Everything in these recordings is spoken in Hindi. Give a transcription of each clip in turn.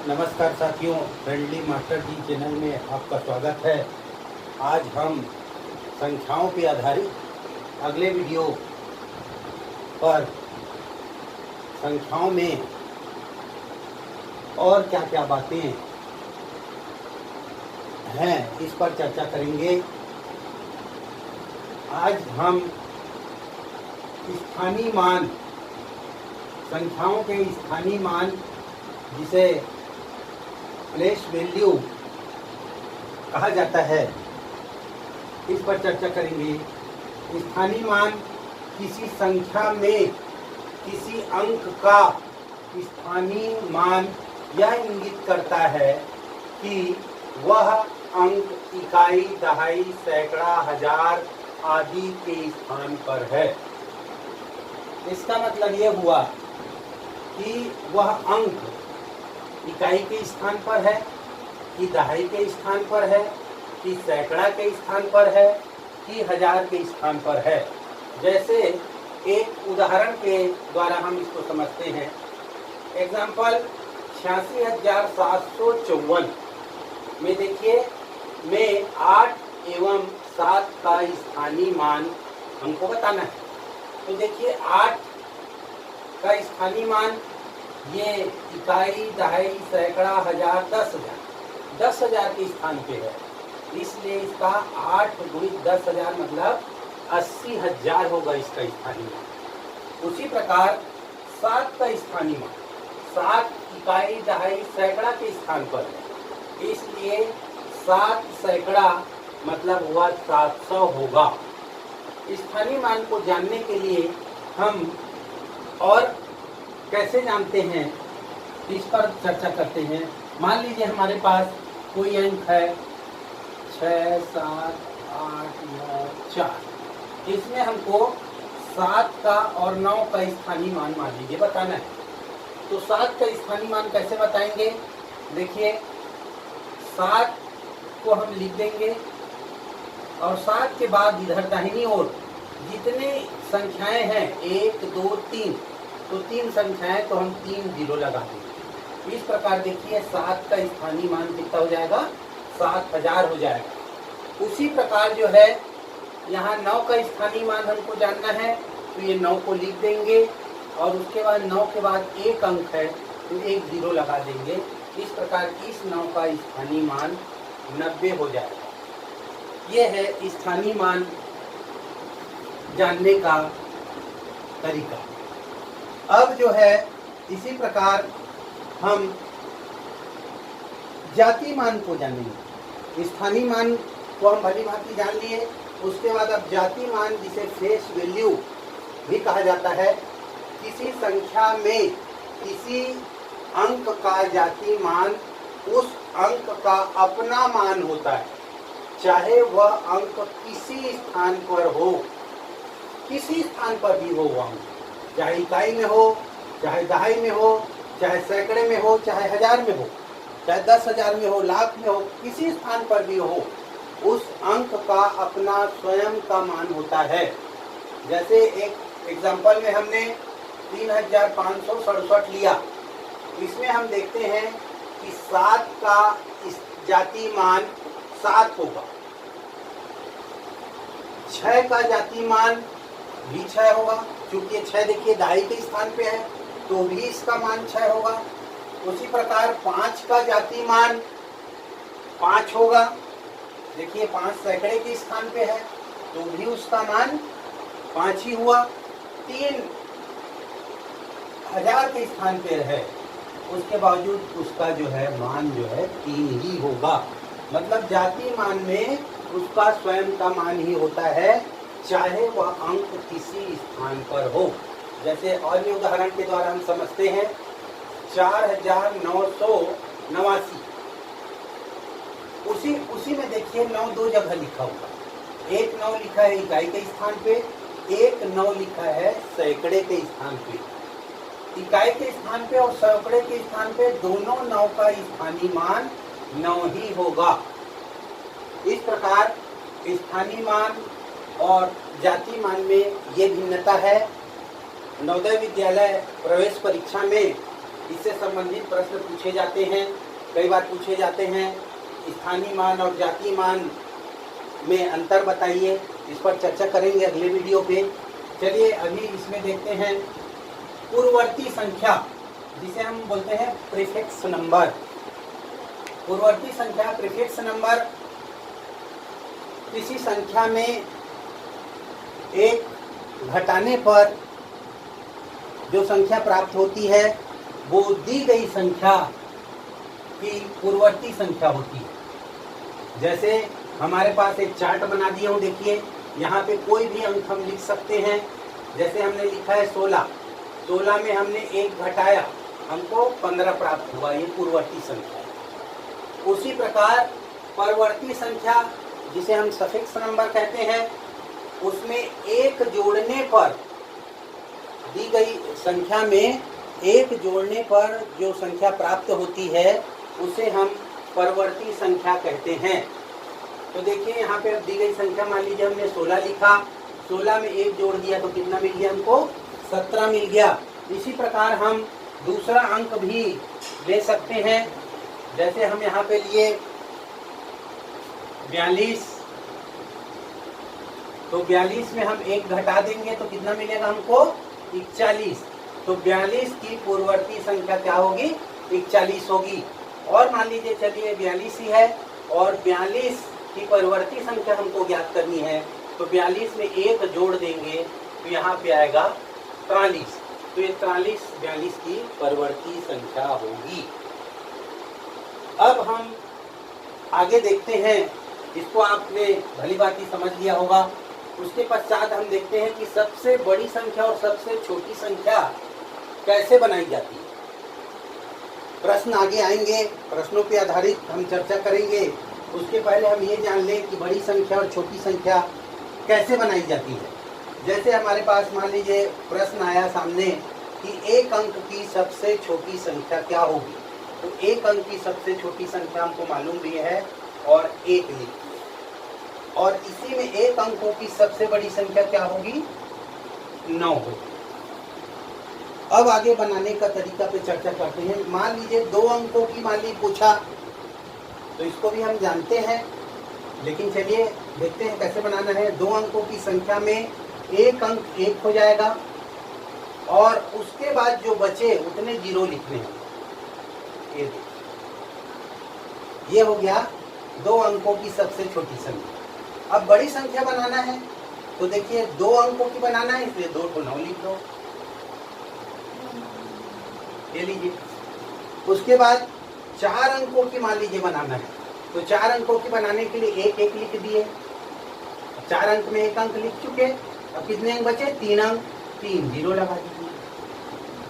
नमस्कार साथियों, फ्रेंडली मास्टर जी चैनल में आपका स्वागत है। आज हम संख्याओं पर आधारित अगले वीडियो पर संख्याओं में और क्या क्या बातें हैं इस पर चर्चा करेंगे। आज हम स्थानीय मान, संख्याओं के स्थानीय मान जिसे प्लेस वैल्यू कहा जाता है, इस पर चर्चा करेंगे। स्थानीय मान किसी संख्या में किसी अंक का स्थानीय मान यह इंगित करता है कि वह अंक इकाई, दहाई, सैकड़ा, हजार आदि के स्थान पर है। इसका मतलब यह हुआ कि वह अंक इकाई के स्थान पर है, कि दहाई के स्थान पर है, कि सैकड़ा के स्थान पर है, कि हजार के स्थान पर है। जैसे एक उदाहरण के द्वारा हम इसको समझते हैं। एग्जाम्पल 86,754 में देखिए, में 8 एवं 7 का स्थानीय मान हमको बताना है। तो देखिए 8 का स्थानीय मान ये इकाई, दहाई, सैकड़ा, हजार, 10,000 के स्थान पे है। इसलिए इसका 8 गुणित 10,000 मतलब 80,000 होगा इसका स्थानीय मान। उसी प्रकार 7 का स्थानीय मान 7 इकाई, दहाई, सैकड़ा के स्थान पर है। इसलिए 7 सैकड़ा मतलब हुआ 700 होगा। स्थानीय मान को जानने के लिए हम और कैसे जानते हैं इस पर चर्चा करते हैं। मान लीजिए हमारे पास कोई अंक है 6, 7, 8, 9, 4। इसमें हमको 7 का और 9 का स्थानीय मान लीजिए बताना है। तो 7 का स्थानीय मान कैसे बताएंगे? देखिए 7 को हम लिख देंगे और 7 के बाद इधर दाहिनी ओर जितने संख्याएं हैं 1, 2, 3, तो 3 संख्याएं तो हम 3 जीरो लगा देंगे। इस प्रकार देखिए 7 का स्थानीय मान कितना हो जाएगा? 7,000 हो जाएगा। उसी प्रकार जो है यहाँ 9 का स्थानीय मान हमको जानना है, तो ये 9 को लिख देंगे और उसके बाद 9 के बाद एक अंक है तो 1 जीरो लगा देंगे। इस प्रकार इस 9 का स्थानीय मान 90 हो जाएगा। ये है स्थानीय मान जानने का तरीका। अब जो है इसी प्रकार हम जातीय मान को जानेंगे। स्थानीय मान को हम भली भांति जान लिए, उसके बाद अब जातीय मान जिसे फेस वैल्यू भी कहा जाता है, किसी संख्या में किसी अंक का जातीय मान उस अंक का अपना मान होता है, चाहे वह अंक किसी स्थान पर हो, किसी स्थान पर भी हो वह अंक, चाहे इकाई में हो, चाहे दहाई में हो, चाहे सैकड़े में हो, चाहे हजार में हो, चाहे 10,000 में हो, लाख में हो, किसी स्थान पर भी हो, उस अंक का अपना स्वयं का मान होता है। जैसे एक एग्जाम्पल में हमने 3,567 लिया। इसमें हम देखते हैं कि 7 का जातीय मान 7 होगा, 6 का जातीय मान भी 6 होगा, क्योंकि 6 देखिए दहाई के स्थान पे है तो भी इसका मान 6 होगा। उसी प्रकार 5 का जातीय मान 5 होगा, देखिए 5 सैकड़े के स्थान पे है तो भी उसका मान 5 ही हुआ। 3 हजार के स्थान पे है, उसके बावजूद उसका जो है मान जो है 3 ही होगा। मतलब जातीय मान में उसका स्वयं का मान ही होता है, चाहे वह अंक किसी स्थान पर हो। जैसे और भी उदाहरण के द्वारा हम समझते हैं 4,989। उसी में देखिए 9 दो जगह लिखा हुआ, एक 9 लिखा है इकाई के स्थान पे, एक 9 लिखा है सैकड़े के स्थान पे। इकाई के स्थान पे और सैकड़े के स्थान पे दोनों 9 का स्थानीय मान 9 ही होगा। इस प्रकार स्थानीय मान और जातीय मान में ये भिन्नता है। नवोदय विद्यालय प्रवेश परीक्षा में इससे संबंधित प्रश्न पूछे जाते हैं, कई बार पूछे जाते हैं। स्थानीय मान और जातीय मान में अंतर बताइए, इस पर चर्चा करेंगे अगले वीडियो पे। चलिए अभी इसमें देखते हैं पूर्ववर्ती संख्या, जिसे हम बोलते हैं प्रीफिक्स नंबर। पूर्ववर्ती संख्या, प्रीफिक्स नंबर किसी संख्या में एक घटाने पर जो संख्या प्राप्त होती है वो दी गई संख्या की पूर्ववर्ती संख्या होती है। जैसे हमारे पास एक चार्ट बना दिया हूँ, देखिए यहाँ पे कोई भी अंक हम लिख सकते हैं। जैसे हमने लिखा है 16, 16 में हमने एक घटाया, हमको 15 प्राप्त हुआ, ये पूर्ववर्ती संख्या है। उसी प्रकार परवर्ती संख्या, जिसे हम सफिक्स नंबर कहते हैं, उसमें एक जोड़ने पर दी गई संख्या में एक जोड़ने पर जो संख्या प्राप्त होती है उसे हम परवर्ती संख्या कहते हैं। तो देखिए यहाँ पे दी गई संख्या, मान लीजिए हमने 16 लिखा, 16 में एक जोड़ दिया तो कितना मिल गया हमको? 17 मिल गया। इसी प्रकार हम दूसरा अंक भी ले सकते हैं। जैसे हम यहाँ पे लिए 42, तो 42 में हम एक घटा देंगे तो कितना मिलेगा हमको? 41। तो 42 की पूर्ववर्ती संख्या क्या होगी? 41 होगी। और मान लीजिए चलिए 42 ही है और 42 की परवर्ती संख्या हमको ज्ञात करनी है, तो 42 में एक जोड़ देंगे तो यहाँ पे आएगा 43। तो ये 42 की परवर्ती संख्या होगी। अब हम आगे देखते हैं, इसको आपने भली भांति समझ लिया होगा। उसके पश्चात हम देखते हैं कि सबसे बड़ी संख्या और सबसे छोटी संख्या कैसे बनाई जाती है। प्रश्न आगे आएंगे, प्रश्नों पे आधारित हम चर्चा करेंगे। उसके पहले हम ये जान लें कि बड़ी संख्या और छोटी संख्या कैसे बनाई जाती है। जैसे हमारे पास मान लीजिए प्रश्न आया सामने कि एक अंक की सबसे छोटी संख्या क्या होगी, तो एक अंक की सबसे छोटी संख्या हमको मालूम भी है और एक लिखी है, और इसी में एक अंकों की सबसे बड़ी संख्या क्या होगी? 9 होगी। अब आगे बनाने का तरीका पे चर्चा करते हैं। मान लीजिए 2 अंकों की मान ली पूछा, तो इसको भी हम जानते हैं, लेकिन चलिए देखते हैं कैसे बनाना है। 2 अंकों की संख्या में एक अंक 1 हो जाएगा और उसके बाद जो बचे उतने 0 लिखने हैं। ये हो गया 2 अंकों की सबसे छोटी संख्या। अब बड़ी संख्या बनाना है तो देखिए 2 अंकों की बनाना है, इसलिए 2 को 9 लिख दो, ले लीजिए। उसके बाद 4 अंकों की मान लीजिए बनाना है, तो 4 अंकों की बनाने के लिए एक एक लिख दिए। 4 अंक में एक अंक लिख चुके, अब कितने अंक बचे? 3 अंक, 3 0 लगा दीजिए।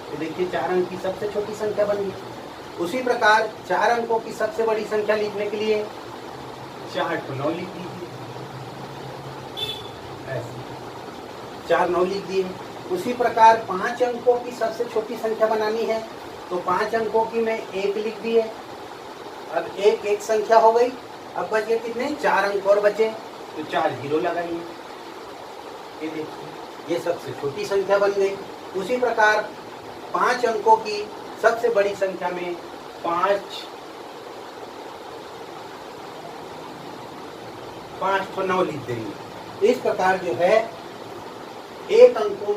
तो देखिए 4 अंक की सबसे छोटी संख्या बन गई। उसी प्रकार 4 अंकों की सबसे बड़ी संख्या लिखने के लिए 4 को 9 लिख दीजिए, ऐसे 4 9 लिख दिए। उसी प्रकार 5 अंकों की सबसे छोटी संख्या बनानी है, तो 5 अंकों की मैं 1 लिख दिए। अब एक संख्या हो गई। अब बचे कितने? 4 अंक और बचे, तो 4 0 लगाइए। ये देखिए ये सबसे छोटी संख्या बन गई। उसी प्रकार 5 अंकों की सबसे बड़ी संख्या में 5 को 9 लिख देंगे। इस प्रकार जो है एक अंकों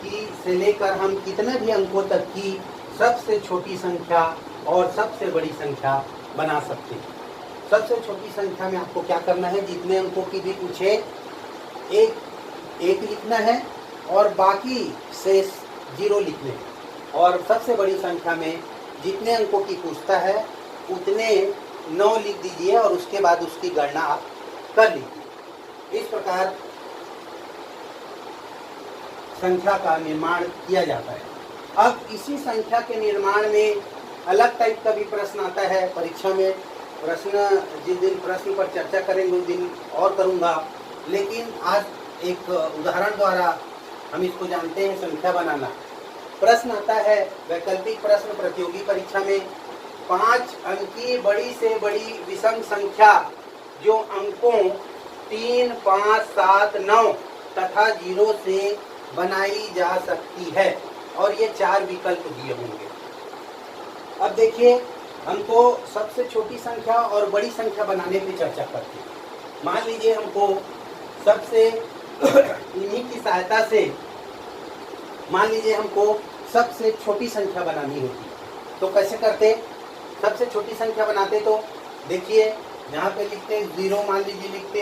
की से लेकर हम कितने भी अंकों तक की सबसे छोटी संख्या और सबसे बड़ी संख्या बना सकते हैं। सबसे छोटी संख्या में आपको क्या करना है? जितने अंकों की भी पूछे एक लिखना है और बाकी से 0 लिखने हैं। और सबसे बड़ी संख्या में जितने अंकों की पूछता है उतने 9 लिख दीजिए और उसके बाद उसकी गणना आप कर लीजिए। इस प्रकार संख्या का निर्माण किया जाता है। अब इसी संख्या के निर्माण में अलग टाइप का भी प्रश्न आता है परीक्षा में। प्रश्न जिस दिन प्रश्न पर चर्चा करेंगे उस दिन और करूँगा, लेकिन आज एक उदाहरण द्वारा हम इसको जानते हैं संख्या बनाना। प्रश्न आता है वैकल्पिक प्रश्न प्रतियोगी परीक्षा में, 5 अंकी बड़ी से बड़ी विषम संख्या जो अंकों 3, 5, 7, 9 तथा 0 से बनाई जा सकती है, और ये 4 विकल्प दिए होंगे। अब देखिए, हमको सबसे छोटी संख्या और बड़ी संख्या बनाने पे चर्चा करते हैं। मान लीजिए हमको सबसे इन्हीं की सहायता से मान लीजिए हमको सबसे छोटी संख्या बनानी होती, तो कैसे करते? सबसे छोटी संख्या बनाते तो देखिए, यहाँ पे लिखते 0 मान लीजिए लिखते,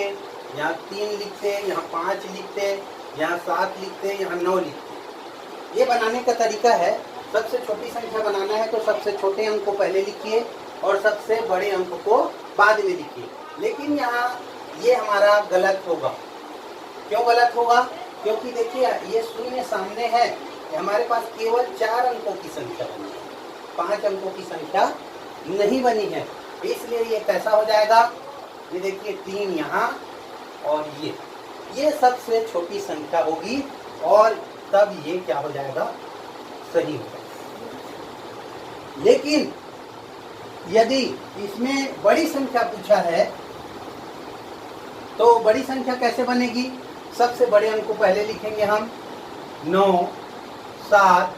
यहाँ 3 लिखते, यहाँ 5 लिखते, यहाँ 7 लिखते, यहाँ 9 लिखते। ये बनाने का तरीका है। सबसे छोटी संख्या बनाना है तो सबसे छोटे अंक को पहले लिखिए और सबसे बड़े अंक को बाद में लिखिए। लेकिन यहाँ ये हमारा गलत होगा। क्यों गलत होगा? क्योंकि देखिए, ये शून्य सामने है, हमारे पास केवल 4 अंकों की संख्या बनी है, 5 अंकों की संख्या नहीं बनी है। इसलिए ये कैसा हो जाएगा? ये देखिए 3 यहाँ और ये सबसे छोटी संख्या होगी और तब ये क्या हो जाएगा? सही हो जाएगा। लेकिन यदि इसमें बड़ी संख्या पूछा है तो बड़ी संख्या कैसे बनेगी? सबसे बड़े अंक को पहले लिखेंगे हम, 9, 7,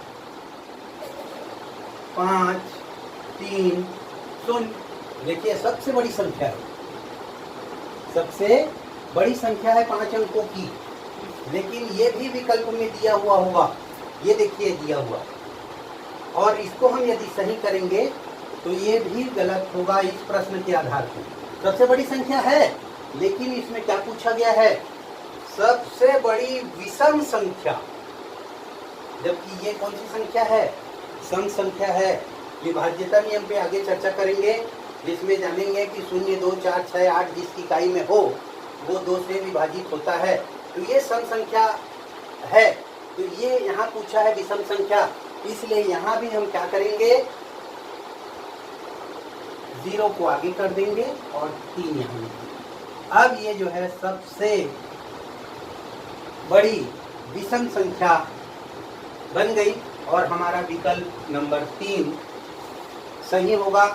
5, 3, 0। देखिए सबसे बड़ी संख्या है, सबसे बड़ी संख्या है 5 अंकों की। लेकिन ये भी विकल्प में दिया हुआ होगा, ये देखिए दिया हुआ, और इसको हम यदि सही करेंगे तो ये भी गलत होगा इस प्रश्न के आधार पर। सबसे बड़ी संख्या है, लेकिन इसमें क्या पूछा गया है? सबसे बड़ी विषम संख्या, जबकि ये कौन सी संख्या है? सम संख्या है। विभाज्यता नियम पे आगे चर्चा करेंगे, जिसमें जानेंगे कि 0, 2, 4, 6, 8 जिसकी इकाई में हो वो 2 से विभाजित होता है। तो ये सम संख्या है, तो ये यहाँ पूछा है विषम संख्या, इसलिए यहाँ भी हम क्या करेंगे? 0 को आगे कर देंगे और 3 यहाँ लिखेंगे। अब ये जो है सबसे बड़ी विषम संख्या बन गई और हमारा विकल्प नंबर 3 सही होगा।